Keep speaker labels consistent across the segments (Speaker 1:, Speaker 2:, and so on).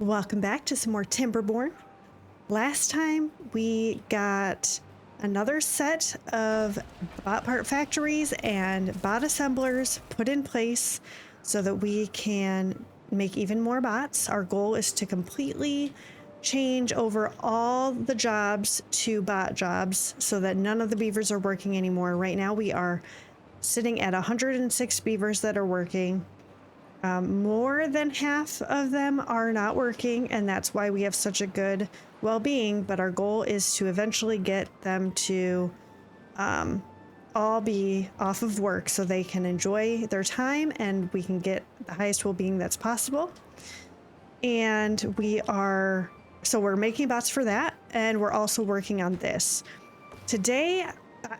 Speaker 1: Welcome back to some more Timberborn. Last time we got another set of bot part factories and bot assemblers put in place so that we can make even more bots. Our goal is to completely change over all the jobs to bot jobs so that none of the beavers are working anymore. Right now we are sitting at 106 beavers that are working. More than half of them are not working, and that's why we have such a good well-being, but our goal is to eventually get them to all be off of work so they can enjoy their time and we can get the highest well-being that's possible. And we're making bots for that, and we're also working on this. Today,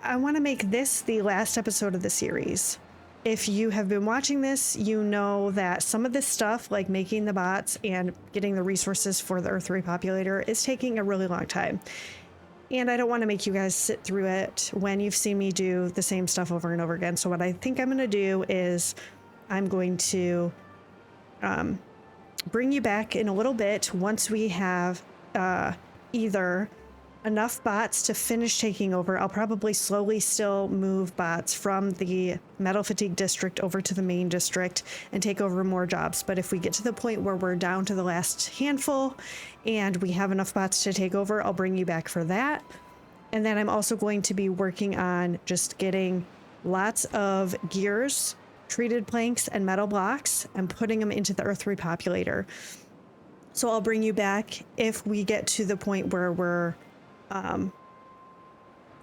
Speaker 1: I want to make this the last episode of the series. If you have been watching this, you know that some of this stuff, like making the bots and getting the resources for the Earth Repopulator, is taking a really long time. And I don't want to make you guys sit through it when you've seen me do the same stuff over and over again. So what I think I'm going to do is I'm going to bring you back in a little bit once we have either enough bots to finish taking over. I'll probably slowly still move bots from the Metal Fatigue district over to the main district and take over more jobs. But if we get to the point where we're down to the last handful and we have enough bots to take over, I'll bring you back for that. And then I'm also going to be working on just getting lots of gears, treated planks, and metal blocks and putting them into the Earth Repopulator. So I'll bring you back if we get to the point where we're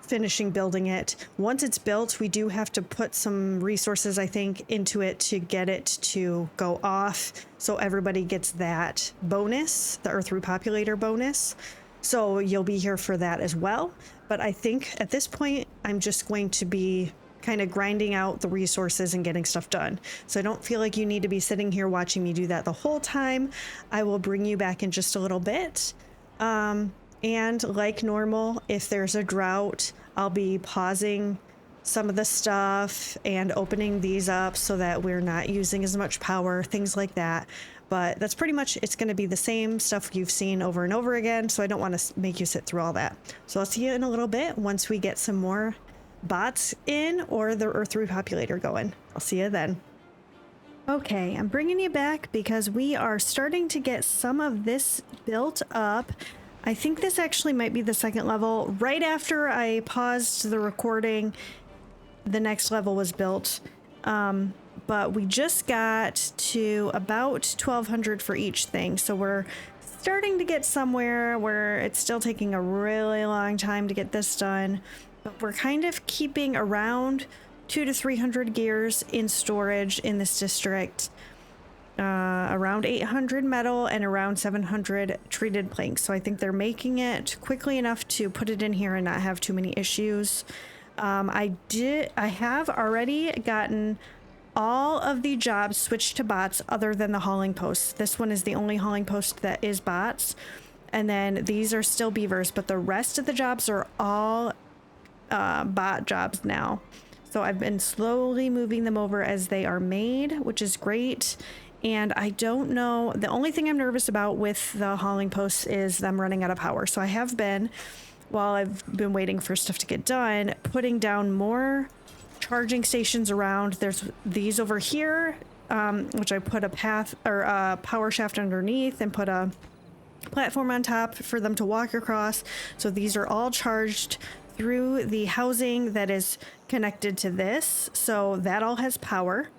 Speaker 1: finishing building it. Once it's built, we do have to put some resources, I think, into it to get it to go off so everybody gets that bonus, the Earth Repopulator bonus. So you'll be here for that as well. But I think at this point, I'm just going to be kind of grinding out the resources and getting stuff done. So I don't feel like you need to be sitting here watching me do that the whole time. I will bring you back in just a little bit. And like normal, if there's a drought, I'll be pausing some of the stuff and opening these up so that we're not using as much power, things like that. But that's pretty much, it's going to be the same stuff you've seen over and over again. So I don't want to make you sit through all that. So I'll see you in a little bit once we get some more bots in or the Earth Repopulator going. I'll see you then. Okay, I'm bringing you back because we are starting to get some of this built up. I think this actually might be the second level. Right after I paused the recording, the next level was built. But we just got to about 1,200 for each thing. So we're starting to get somewhere where it's still taking a really long time to get this done. But we're kind of keeping around 200 to 300 gears in storage in this district. Around 800 metal and around 700 treated planks. So I think they're making it quickly enough to put it in here and not have too many issues. I have already gotten all of the jobs switched to bots other than the hauling posts. This one is the only hauling post that is bots. And then these are still beavers, but the rest of the jobs are all bot jobs now. So I've been slowly moving them over as they are made, which is great. And I don't know, the only thing I'm nervous about with the hauling posts is them running out of power. So I have been, while I've been waiting for stuff to get done, putting down more charging stations around. There's these over here, which I put a path or a power shaft underneath and put a platform on top for them to walk across. So these are all charged through the housing that is connected to this. So that all has power.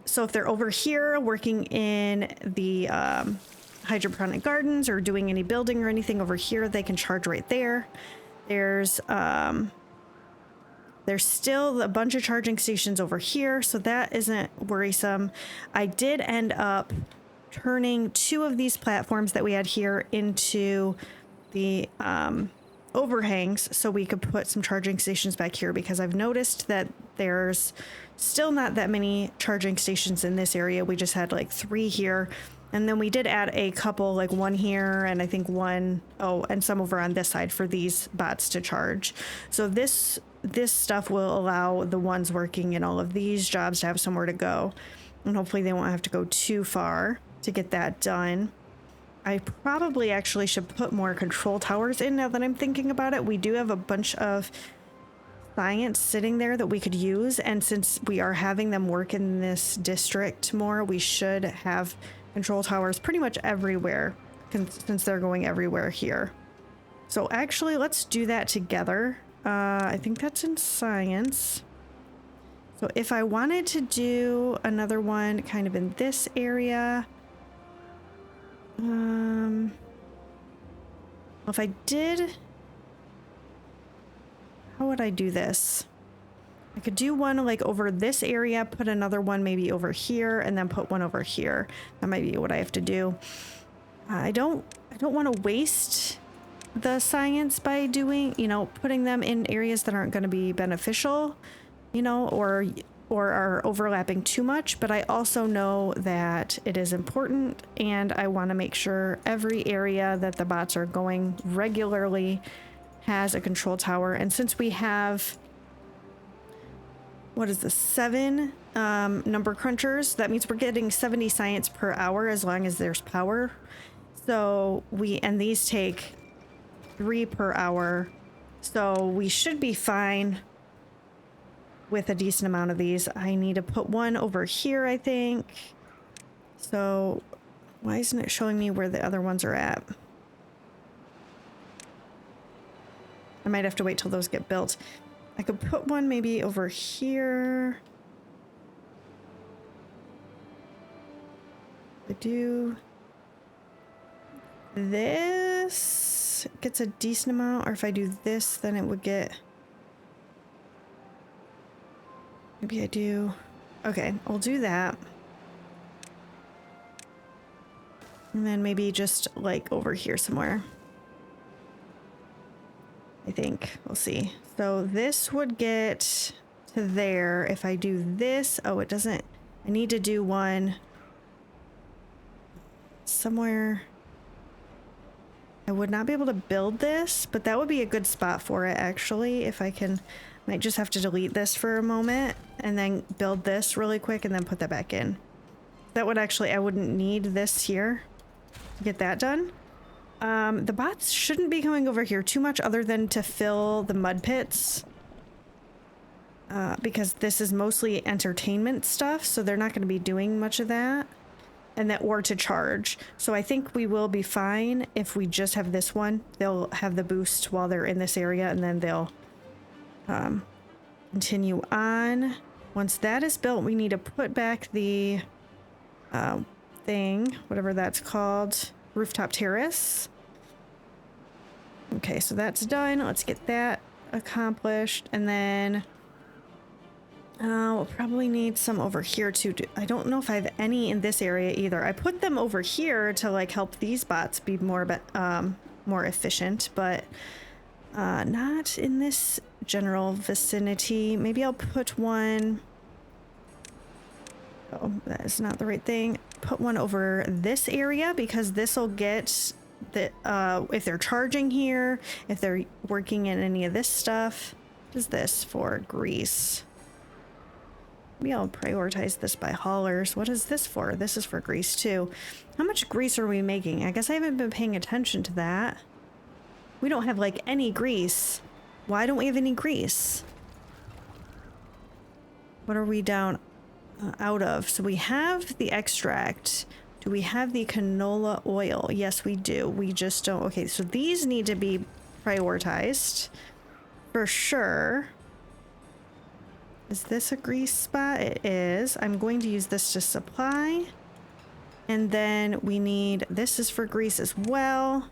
Speaker 1: So if they're over here working in the hydroponic gardens or doing any building or anything over here, they can charge right there. There's still a bunch of charging stations over here, so that isn't worrisome. I did end up turning 2 of these platforms that we had here into the overhangs so we could put some charging stations back here, because I've noticed that there's still not that many charging stations in this area. We just had like 3 here, and then we did add a couple, like 1 here and I think 1 and some over on this side for these bots to charge. So this stuff will allow the ones working in all of these jobs to have somewhere to go, and hopefully they won't have to go too far to get that done. I probably actually should put more control towers in now that I'm thinking about it. We do have a bunch of science sitting there that we could use, and since we are having them work in this district more, we should have control towers pretty much everywhere, since they're going everywhere here. So actually, let's do that together. I think that's in science. So if I wanted to do another one kind of in this area, if I did, how would I do this? I could do one like over this area, put another one maybe over here, and then put one over here. That might be what I have to do. I don't want to waste the science by doing, you know, putting them in areas that aren't going to be beneficial, you know, or are overlapping too much, but I also know that it is important, and I want to make sure every area that the bots are going regularly has a control tower. And since we have, what is this, 7 number crunchers, that means we're getting 70 science per hour as long as there's power. So and these take 3 per hour, so we should be fine with a decent amount of these. I need to put one over here, I think. So why isn't it showing me where the other ones are at? I might have to wait till those get built. I could put one maybe over here. I do this, it gets a decent amount, or if I do this, then it would get, maybe I do, okay, I'll do that. And then maybe just like over here somewhere. I think, we'll see. So this would get to there if I do this. Oh, it doesn't, I need to do one somewhere. I would not be able to build this, but that would be a good spot for it actually. If I can, might just have to delete this for a moment and then build this really quick and then put that back in. That would actually, I wouldn't need this here to get that done. The bots shouldn't be coming over here too much other than to fill the mud pits. Because this is mostly entertainment stuff, so they're not going to be doing much of that. And that, or to charge. So I think we will be fine if we just have this one. They'll have the boost while they're in this area, and then they'll continue on. Once that is built, we need to put back the thing, whatever that's called, rooftop terrace. Okay, so that's done. Let's get that accomplished, and then we'll probably need some over here too. I don't know if I have any in this area either. I put them over here to like help these bots be more efficient, but not in this general vicinity. Maybe I'll put one. Oh, that is not the right thing. Put one over this area because this will get the if they're charging here, if they're working in any of this stuff. What is this for? Grease. Maybe I'll prioritize this by haulers. What is this for? This is for grease too. How much grease are we making? I guess I haven't been paying attention to that. We don't have like any grease. Why don't we have any grease? What are we down out of? So we have the extract. Do we have the canola oil? Yes, we do. We just don't. Okay, so these need to be prioritized for sure. Is this a grease spot? It is. I'm going to use this to supply. And then we need, this is for grease as well.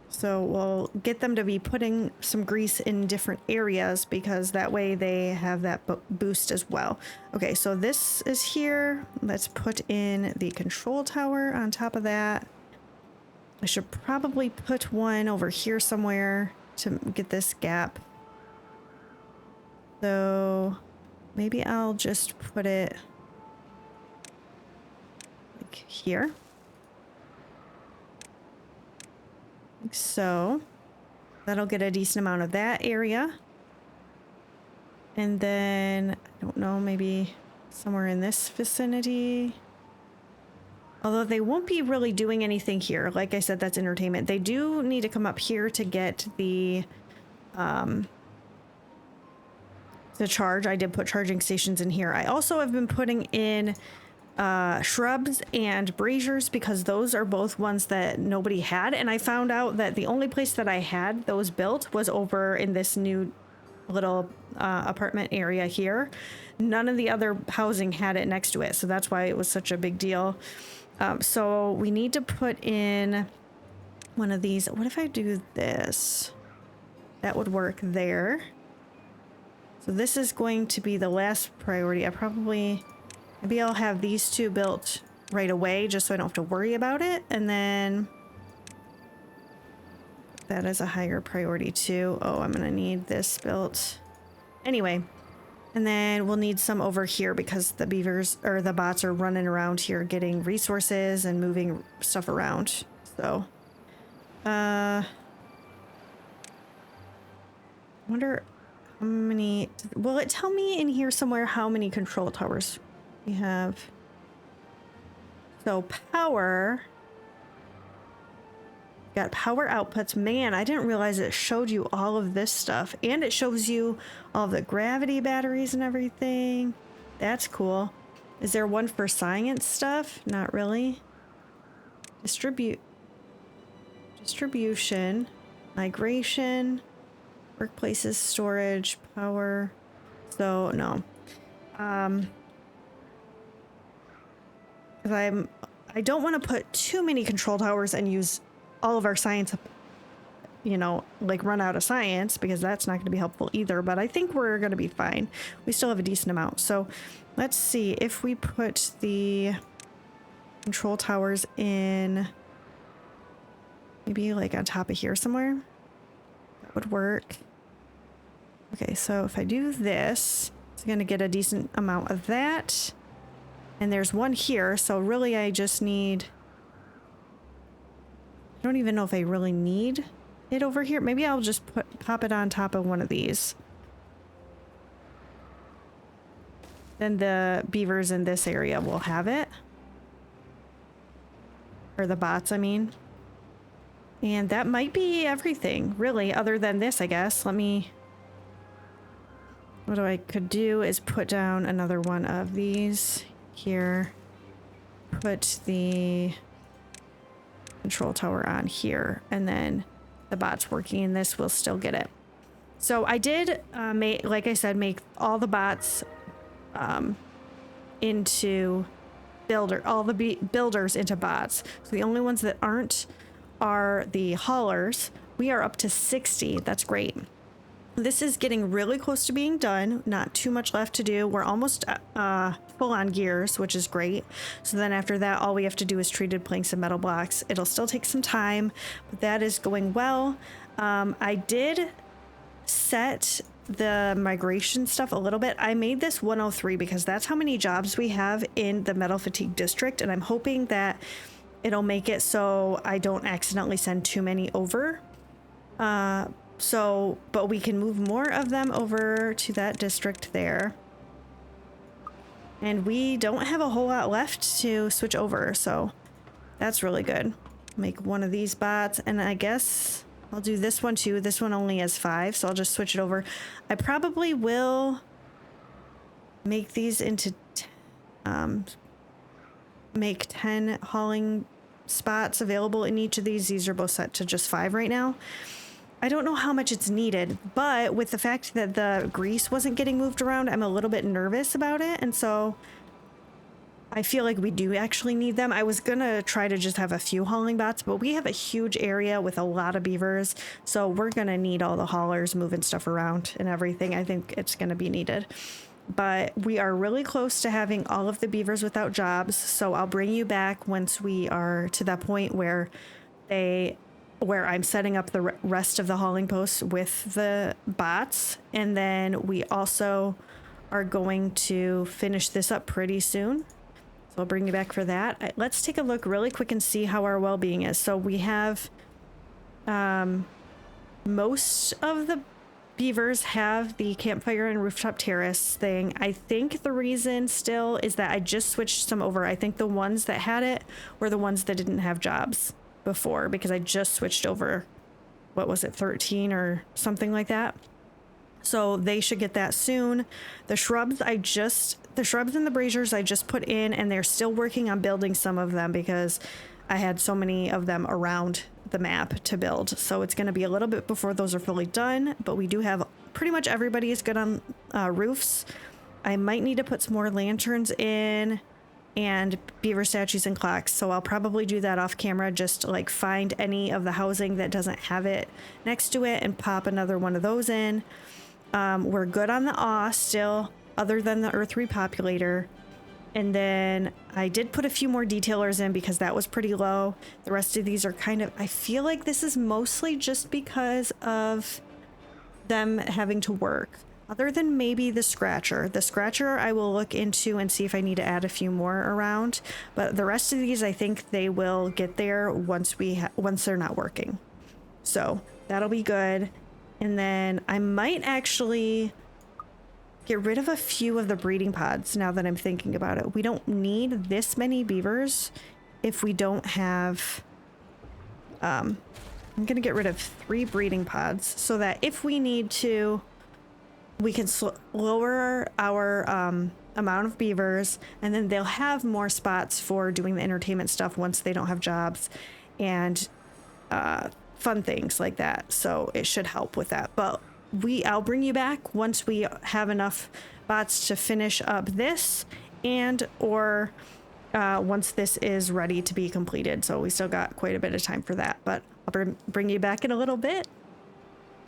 Speaker 1: So we'll get them to be putting some grease in different areas because that way they have that boost as well. Okay, so this is here. Let's put in the control tower on top of that. I should probably put one over here somewhere to get this gap. So maybe I'll just put it like here. Like so. That'll get a decent amount of that area. And then, I don't know, maybe somewhere in this vicinity. Although they won't be really doing anything here. Like I said, that's entertainment. They do need to come up here to get the charge. I did put charging stations in here. I also have been putting in shrubs and braziers because those are both ones that nobody had. And I found out that the only place that I had those built was over in this new little apartment area here. None of the other housing had it next to it. So that's why it was such a big deal. So we need to put in one of these. What if I do this? That would work there. So this is going to be the last priority. Maybe I'll have these two built right away just so I don't have to worry about it. And then that is a higher priority too. Oh, I'm gonna need this built. Anyway, and then we'll need some over here because the beavers or the bots are running around here getting resources and moving stuff around. So, I wonder how many, will it tell me in here somewhere how many control towers we have? So power, got power outputs. Man, I didn't realize it showed you all of this stuff, and it shows you all the gravity batteries and everything. That's cool. Is there one for science stuff? Not really. Distribution, migration, workplaces, storage, power. So no. I don't want to put too many control towers and use all of our science, you know, like run out of science, because that's not going to be helpful either. But I think we're going to be fine. We still have a decent amount. So let's see if we put the control towers in maybe like on top of here somewhere. That would work. Okay, so if I do this, it's going to get a decent amount of that. And there's one here, so really I just need... I don't even know if I really need it over here. Maybe I'll just pop it on top of one of these. Then the beavers in this area will have it. Or the bots, I mean. And that might be everything, really, other than this, I guess. Let me... What I could do is put down another one of these here. Put the control tower on here, and then the bots working in this will still get it. So I did make, like I said, make all the bots into all the builders into bots. So the only ones that aren't are the haulers. We are up to 60. That's great. This is getting really close to being done. Not too much left to do. We're almost full on gears, which is great. So then after that, all we have to do is treated planks and metal blocks. It'll still take some time, but that is going well. I did set the migration stuff a little bit. I made this 103 because that's how many jobs we have in the metal fatigue district, and I'm hoping that it'll make it so I don't accidentally send too many over. But we can move more of them over to that district there. And we don't have a whole lot left to switch over, so that's really good. Make one of these bots, and I guess I'll do this one too. This one only has 5, so I'll just switch it over. I probably will make these into make 10 hauling spots available in each of these. These are both set to just 5 right now. I don't know how much it's needed, but with the fact that the grease wasn't getting moved around, I'm a little bit nervous about it. And so I feel like we do actually need them. I was gonna try to just have a few hauling bots, but we have a huge area with a lot of beavers. So we're gonna need all the haulers moving stuff around and everything. I think it's gonna be needed. But we are really close to having all of the beavers without jobs. So I'll bring you back once we are to that point where I'm setting up the rest of the hauling posts with the bots. And then we also are going to finish this up pretty soon. So I'll bring you back for that. Let's take a look really quick and see how our well-being is. So we have most of the beavers have the campfire and rooftop terrace thing. I think the reason still is that I just switched some over. I think the ones that had it were the ones that didn't have jobs before, because I just switched over, what was it, 13 or something like that. So they should get that soon. The shrubs and the braziers I just put in, and they're still working on building some of them because I had so many of them around the map to build. So it's going to be a little bit before those are fully done, but we do have pretty much everybody is good on roofs. I might need to put some more lanterns in and beaver statues and clocks. So I'll probably do that off camera, just to like find any of the housing that doesn't have it next to it and pop another one of those in. We're good on the awe still, other than the earth repopulator. And then I did put a few more detailers in because that was pretty low. The rest of these are kind of, I feel like this is mostly just because of them having to work. Other than maybe the scratcher. The scratcher I will look into and see if I need to add a few more around. But the rest of these, I think they will get there once they're not working. So that'll be good. And then I might actually get rid of a few of the breeding pods now that I'm thinking about it. We don't need this many beavers if we don't have... I'm going to get rid of 3 breeding pods so that if we need to, we can lower our amount of beavers, and then they'll have more spots for doing the entertainment stuff once they don't have jobs and fun things like that. So it should help with that. But I'll bring you back once we have enough bots to finish up this, and or once this is ready to be completed. So we still got quite a bit of time for that, but I'll bring you back in a little bit.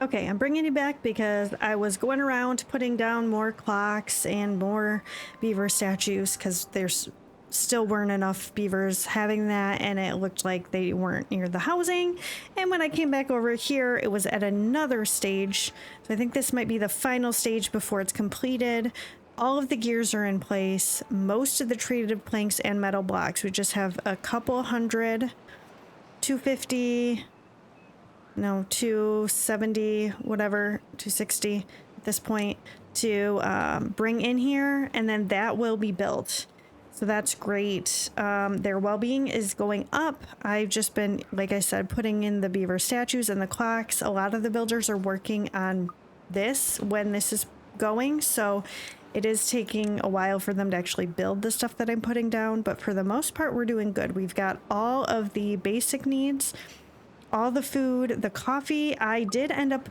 Speaker 1: Okay, I'm bringing you back because I was going around putting down more clocks and more beaver statues because there's still weren't enough beavers having that, and it looked like they weren't near the housing. And when I came back over here, it was at another stage. So I think this might be the final stage before it's completed. All of the gears are in place, most of the treated planks and metal blocks. We just have a couple hundred, 250, no, 270, whatever, 260 at this point to bring in here, and then that will be built. So that's great. Their well-being is going up. I've just been, like I said, putting in the beaver statues and the clocks. A lot of the builders are working on this when this is going, so it is taking a while for them to actually build the stuff that I'm putting down, but for the most part, we're doing good. We've got all of the basic needs, all the food, the coffee. I did end up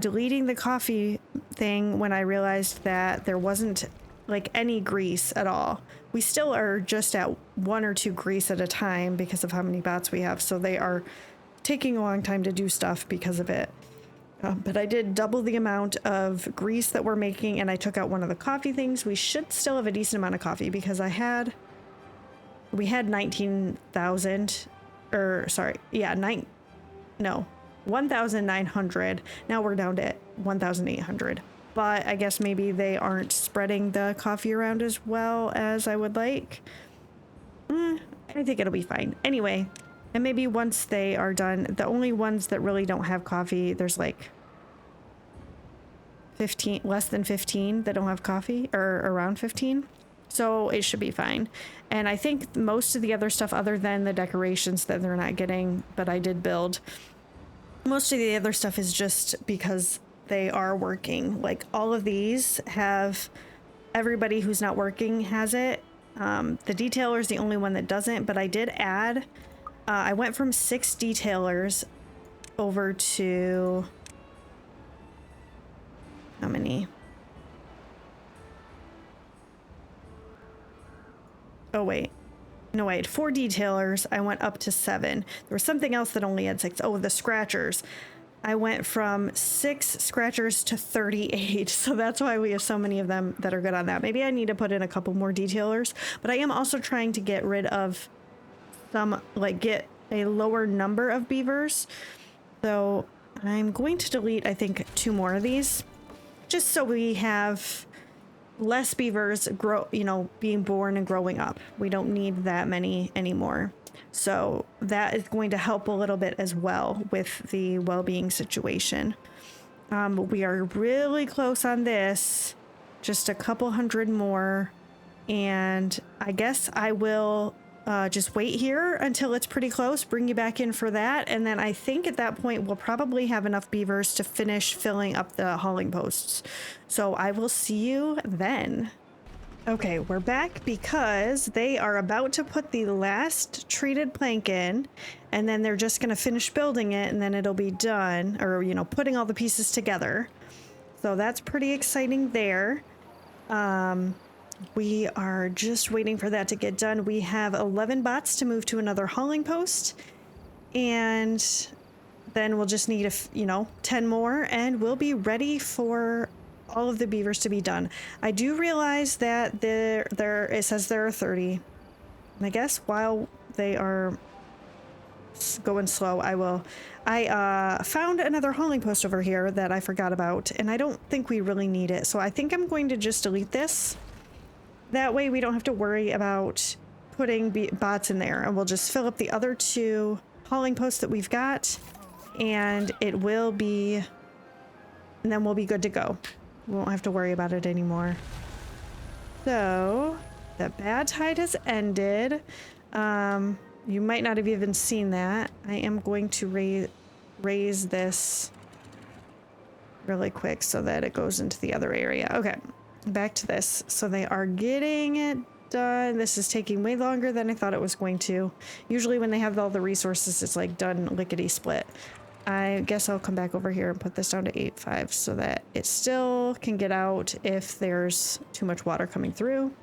Speaker 1: deleting the coffee thing when I realized that there wasn't like any grease at all. We still are just at 1 or 2 grease at a time because of how many bots we have, so they are taking a long time to do stuff because of it. But I did double the amount of grease that we're making, and I took out one of the coffee things. We should still have a decent amount of coffee because we had 19,000, or sorry, yeah, 1,900. Now we're down to 1,800. But I guess maybe they aren't spreading the coffee around as well as I would like. I think it'll be fine. Anyway, and maybe once they are done, the only ones that really don't have coffee, there's like 15, less than 15 that don't have coffee, or around 15. So it should be fine. And I think most of the other stuff, other than the decorations that they're not getting, but I did build, most of the other stuff is just because they are working. Like all of these have, everybody who's not working has it. The detailer is the only one that doesn't, but I did add, I went from 6 detailers over to, how many? Oh wait, no, I had 4 detailers. I went up to 7. There was something else that only had 6. Oh, the scratchers. I went from 6 scratchers to 38, so that's why we have so many of them that are good on that. Maybe I need to put in a couple more detailers, but I am also trying to get rid of some, like get a lower number of beavers. So I'm going to delete, I think, 2 more of these, just so we have less beavers being born and growing up. We don't need that many anymore. So that is going to help a little bit as well with the well-being situation. We are really close on this, just a couple hundred more, and I guess I will just wait here until it's pretty close, bring you back in for that, and then I think at that point we'll probably have enough beavers to finish filling up the hauling posts. So I will see you then. Okay, we're back because they are about to put the last treated plank in, and then they're just going to finish building it, and then it'll be done, or, you know, putting all the pieces together. So that's pretty exciting there. We are just waiting for that to get done. We have 11 bots to move to another hauling post, and then we'll just need 10 more, and we'll be ready for all of the beavers to be done. I do realize that it says there are 30, and I guess while they are going slow, I found another hauling post over here that I forgot about, and I don't think we really need it, so I think I'm going to just delete this. That way we don't have to worry about putting bots in there, and we'll just fill up the other 2 hauling posts that we've got, and it will be, and then we'll be good to go. We won't have to worry about it anymore. So the bad tide has ended. You might not have even seen that. I am going to raise this really quick so that it goes into the other area. Okay, back to this. So they are getting it done. This is taking way longer than I thought it was going to. Usually when they have all the resources, it's like done lickety split. I guess I'll come back over here and put this down to 8.5 so that it still can get out if there's too much water coming through.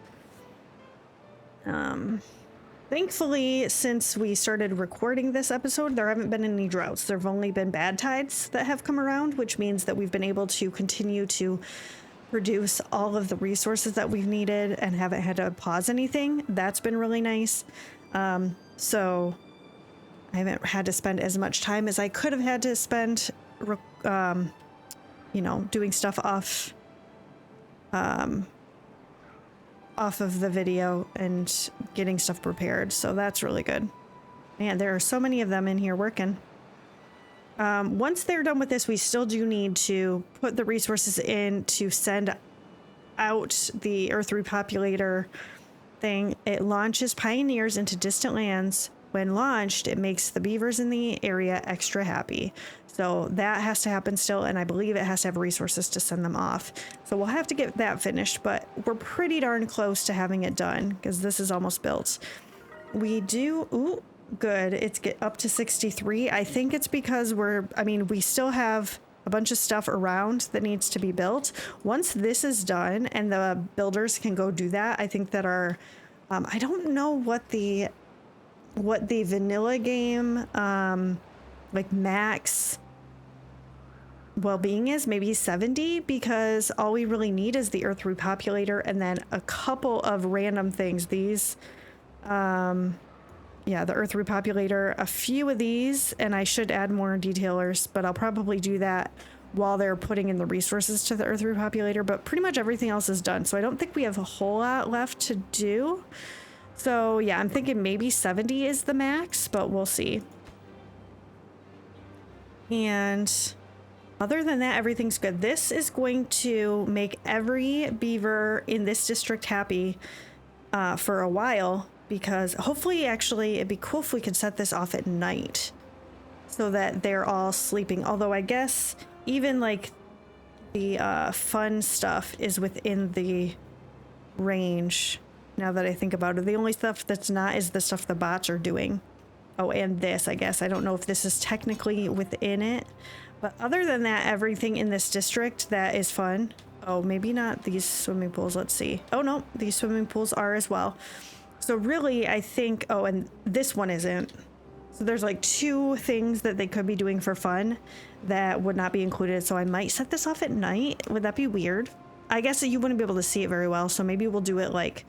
Speaker 1: Thankfully, since we started recording this episode, there haven't been any droughts. There have only been bad tides that have come around, which means that we've been able to continue to produce all of the resources that we've needed and haven't had to pause anything. That's been really nice. So I haven't had to spend as much time as I could have had to spend, doing stuff off of the video and getting stuff prepared. So that's really good. Man, there are so many of them in here working. Once they're done with this, we still do need to put the resources in to send out the Earth Repopulator thing. It launches pioneers into distant lands. When launched, it makes the beavers in the area extra happy. So that has to happen still, and I believe it has to have resources to send them off. So we'll have to get that finished, but we're pretty darn close to having it done because this is almost built. We do, ooh, good. It's get up to 63. I think it's because we still have a bunch of stuff around that needs to be built. Once this is done and the builders can go do that, I think that I don't know what the vanilla game like max well-being is, maybe 70, because all we really need is the Earth Repopulator and then a couple of random things. These the Earth Repopulator, a few of these, and I should add more detailers, but I'll probably do that while they're putting in the resources to the Earth Repopulator, but pretty much everything else is done, so I don't think we have a whole lot left to do. So yeah, I'm thinking maybe 70 is the max, but we'll see. And other than that, everything's good. This is going to make every beaver in this district happy for a while, because hopefully, actually, it'd be cool if we could set this off at night so that they're all sleeping. Although I guess even like the fun stuff is within the range. Now that I think about it, the only stuff that's not is the stuff the bots are doing. Oh, and this, I guess. I don't know if this is technically within it. But other than that, everything in this district that is fun. Oh, maybe not these swimming pools. Let's see. Oh, no, these swimming pools are as well. So really, I think... Oh, and this one isn't. So there's like 2 things that they could be doing for fun that would not be included. So I might set this off at night. Would that be weird? I guess that you wouldn't be able to see it very well. So maybe we'll do it like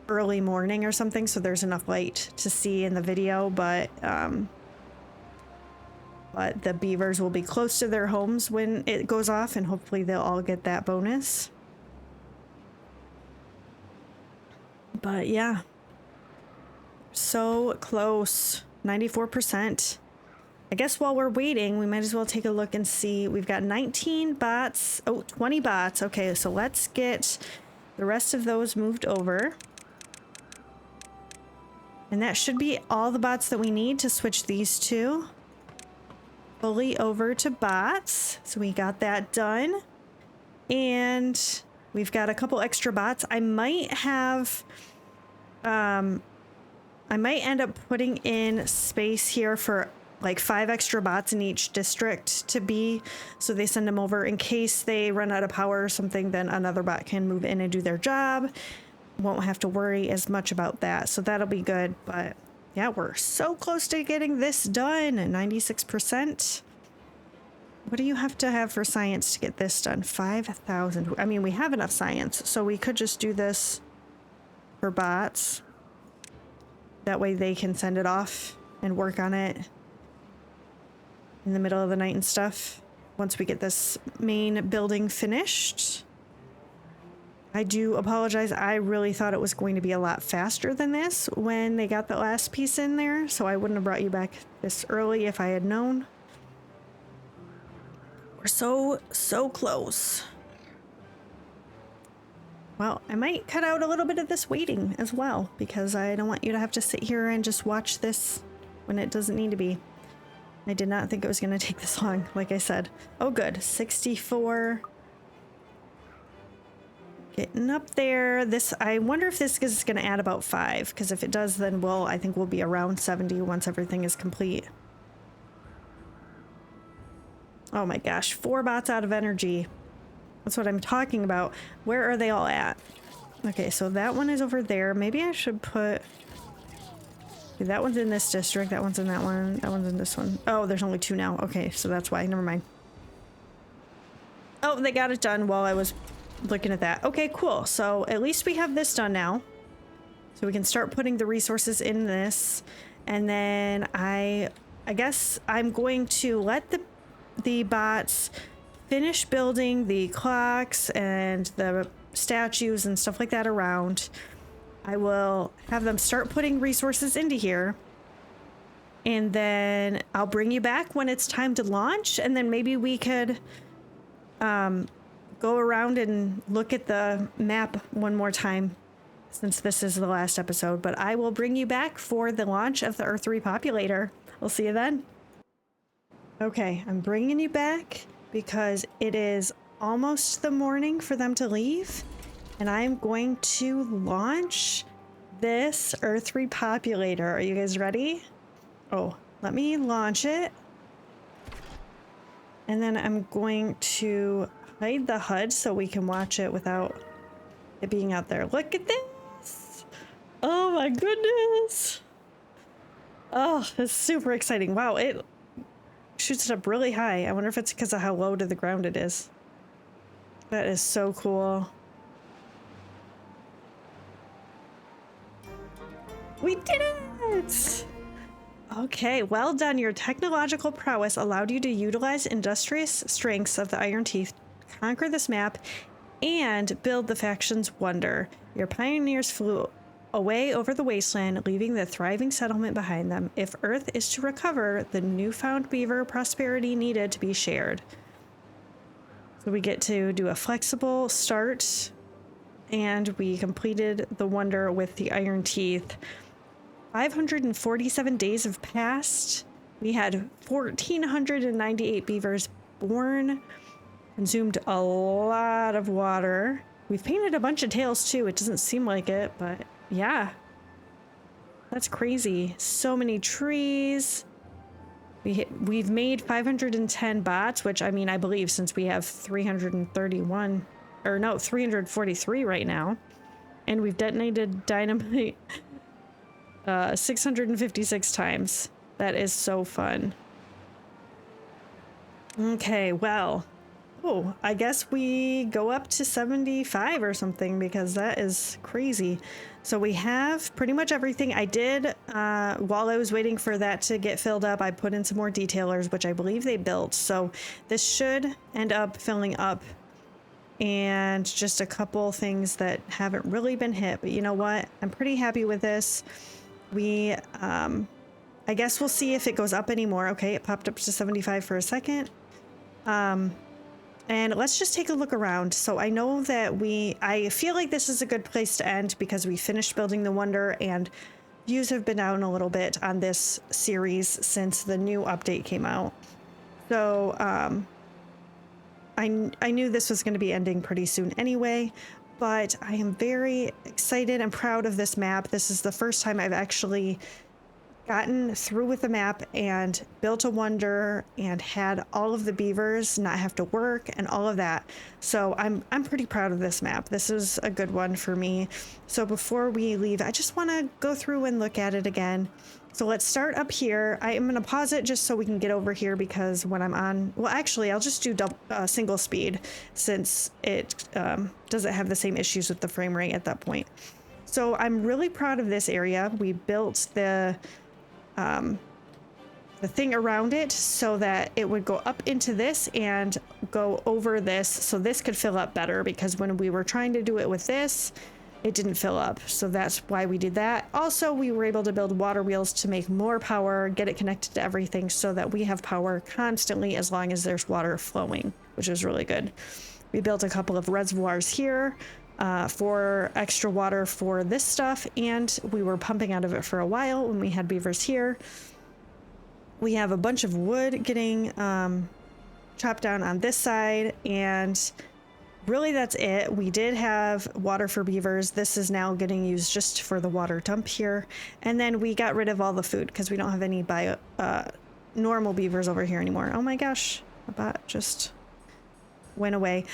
Speaker 1: early morning or something, so there's enough light to see in the video, but the beavers will be close to their homes when it goes off, and hopefully they'll all get that bonus. But yeah, so close. 94%. I guess while we're waiting, we might as well take a look and see. We've got 19 bots. Oh, 20 bots. Okay, so let's get the rest of those moved over. And that should be all the bots that we need to switch these two fully over to bots. So we got that done. And we've got a couple extra bots. I might have... I might end up putting in space here for like 5 extra bots in each district to be, so they send them over in case they run out of power or something, then another bot can move in and do their job. Won't have to worry as much about that, so that'll be good. But yeah, we're so close to getting this done. 96%. What do you have to have for science to get this done? 5,000. I mean, we have enough science, so we could just do this for bots. That way they can send it off and work on it in the middle of the night and stuff once we get this main building finished. I do apologize. I really thought it was going to be a lot faster than this when they got the last piece in there, so I wouldn't have brought you back this early if I had known. We're so close. Well, I might cut out a little bit of this waiting as well, because I don't want you to have to sit here and just watch this when it doesn't need to be. I did not think it was going to take this long, like I said. Oh, good. 64. Getting up there. This, I wonder if this is going to add about 5, because if it does, then I think we'll be around 70 once everything is complete. Oh my gosh, 4 bots out of energy. That's what I'm talking about. Where are they all at? Okay, so that one is over there. Maybe I should put... Okay, that one's in this district. That one's in that one. That one's in this one. Oh, there's only 2 now. Okay, so that's why. Never mind. Oh, they got it done while I was looking at that. Okay, cool. So at least we have this done now. So we can start putting the resources in this. And then I guess I'm going to let the bots... finish building the clocks and the statues and stuff like that around. I will have them start putting resources into here. And then I'll bring you back when it's time to launch. And then maybe we could go around and look at the map one more time, since this is the last episode. But I will bring you back for the launch of the Earth Repopulator. I'll see you then. Okay, I'm bringing you back, because it is almost the morning for them to leave, and I'm going to launch this Earth Repopulator. Are you guys ready? Oh, let me launch it. And then I'm going to hide the HUD so we can watch it without it being out there. Look at this! Oh my goodness! Oh, it's super exciting. Wow, it shoots it up really high. I wonder if it's because of how low to the ground it is. That is so cool. We did it! Okay, well done. Your technological prowess allowed you to utilize industrious strengths of the Iron Teeth, conquer this map, and build the faction's wonder. Your pioneers flew away over the wasteland, leaving the thriving settlement behind them. If Earth is to recover, the newfound beaver prosperity needed to be shared. So we get to do a flexible start, and we completed the wonder with the Iron Teeth. 547 days have passed. We had 1,498 beavers born, consumed a lot of water. We've painted a bunch of tails too. It doesn't seem like it, but yeah, that's crazy. So many trees. We've made 510 bots, which, I mean, I believe, since we have 331, or no, 343 right now, and we've detonated dynamite 656 times. That is so fun. Okay, well, oh, I guess we go up to 75 or something, because that is crazy. So we have pretty much everything. I did, while I was waiting for that to get filled up, I put in some more detailers, which I believe they built. So this should end up filling up, and just a couple things that haven't really been hit. But you know what? I'm pretty happy with this. We I guess we'll see if it goes up anymore. Okay, it popped up to 75 for a second. And let's just take a look around. So I know that I feel like this is a good place to end because we finished building the Wonder, and views have been down a little bit on this series since the new update came out. So I knew this was going to be ending pretty soon anyway, but I am very excited and proud of this map. This is the first time I've actually gotten through with the map and built a Wonder and had all of the beavers not have to work and all of that. So I'm pretty proud of this map. This is a good one for me. So before we leave, I just want to go through and look at it again. So let's start up here. I am going to pause it just so we can get over here, because when I'm on, well, actually I'll just do single speed since it doesn't have the same issues with the frame rate at that point. So I'm really proud of this area. We built the thing around it so that it would go up into this and go over this, so this could fill up better, because when we were trying to do it with this, it didn't fill up. So that's why we did that. Also, we were able to build water wheels to make more power, get it connected to everything so that we have power constantly as long as there's water flowing, which is really good. We built a couple of reservoirs here for extra water for this stuff, and we were pumping out of it for a while when we had beavers here. We have a bunch of wood getting chopped down on this side, and really that's it. We did have water for beavers. This is now getting used just for the water dump here, and then we got rid of all the food because we don't have any normal beavers over here anymore. Oh my gosh, a bot just went away.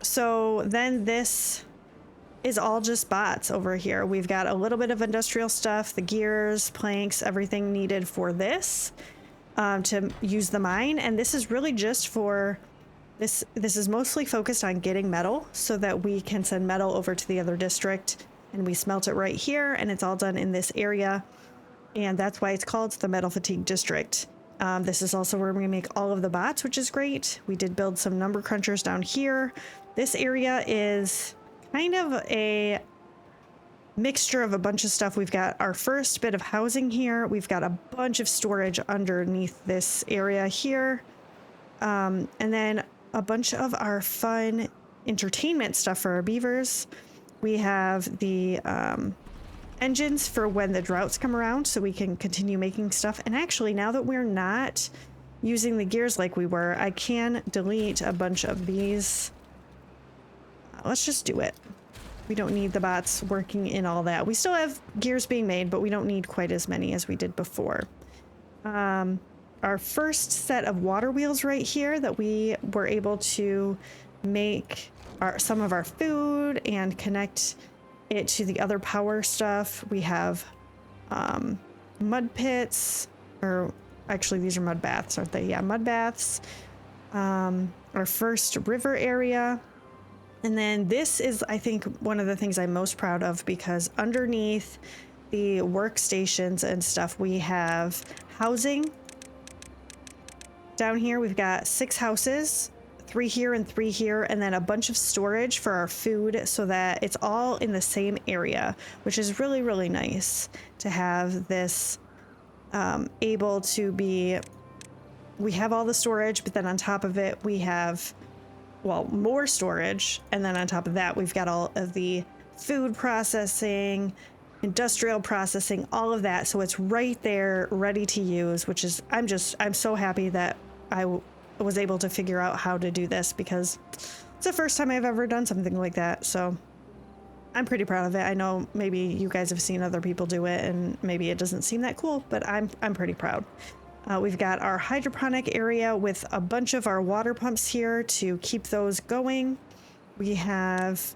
Speaker 1: So then this is all just bots over here. We've got a little bit of industrial stuff, the gears, planks, everything needed for this to use the mine. And this is really just for this is mostly focused on getting metal so that we can send metal over to the other district, and we smelt it right here, and it's all done in this area. And that's why it's called the Metal Fatigue District. This is also where we make all of the bots, which is great. We did build some number crunchers down here. This area is kind of a mixture of a bunch of stuff. We've got our first bit of housing here. We've got a bunch of storage underneath this area here. And then a bunch of our fun entertainment stuff for our beavers. We have the engines for when the droughts come around so we can continue making stuff. And actually, now that we're not using the gears like we were, I can delete a bunch of these. Let's just do it. We don't need the bots working in all that. We still have gears being made, but we don't need quite as many as we did before. Our first set of water wheels right here that we were able to make some of our food and connect it to the other power stuff. We have mud pits, or actually these are mud baths, aren't they? Yeah, mud baths. Our first river area. And then this is, I think, one of the things I'm most proud of, because underneath the workstations and stuff, we have housing. Down here, we've got 6 houses, 3 here and 3 here, and then a bunch of storage for our food so that it's all in the same area, which is really, really nice to have this able to be. We have all the storage, but then on top of it, we have, well, more storage. And then on top of that, we've got all of the food processing, industrial processing, all of that. So it's right there ready to use, which is, I'm so happy that I was able to figure out how to do this, because it's the first time I've ever done something like that. So I'm pretty proud of it. I know maybe you guys have seen other people do it and maybe it doesn't seem that cool, but I'm pretty proud. We've got our hydroponic area with a bunch of our water pumps here to keep those going. We have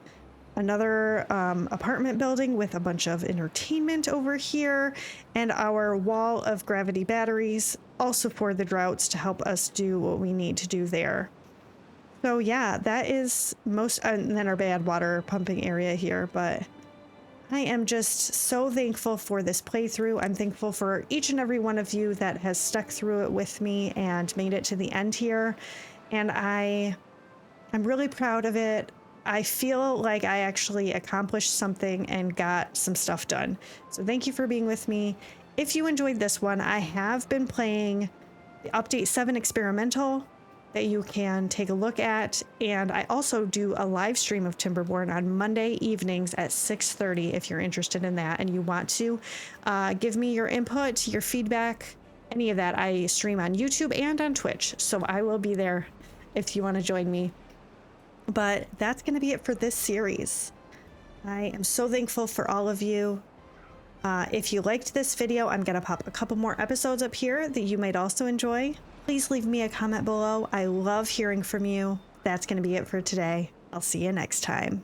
Speaker 1: another apartment building with a bunch of entertainment over here, and our wall of gravity batteries, also for the droughts to help us do what we need to do there. So yeah, that is most, and then our bad water pumping area here, but I am just so thankful for this playthrough. I'm thankful for each and every one of you that has stuck through it with me and made it to the end here. And I'm really proud of it. I feel like I actually accomplished something and got some stuff done. So thank you for being with me. if you enjoyed this one, I have been playing the Update 7 Experimental that you can take a look at. And I also do a live stream of Timberborn on Monday evenings at 6:30 if you're interested in that and you want to give me your input, your feedback, any of that. I stream on YouTube and on Twitch, so I will be there if you want to join me. But that's going to be it for this series. I am so thankful for all of you. If you liked this video, I'm going to pop a couple more episodes up here that you might also enjoy. Please leave me a comment below. I love hearing from you. That's going to be it for today. I'll see you next time.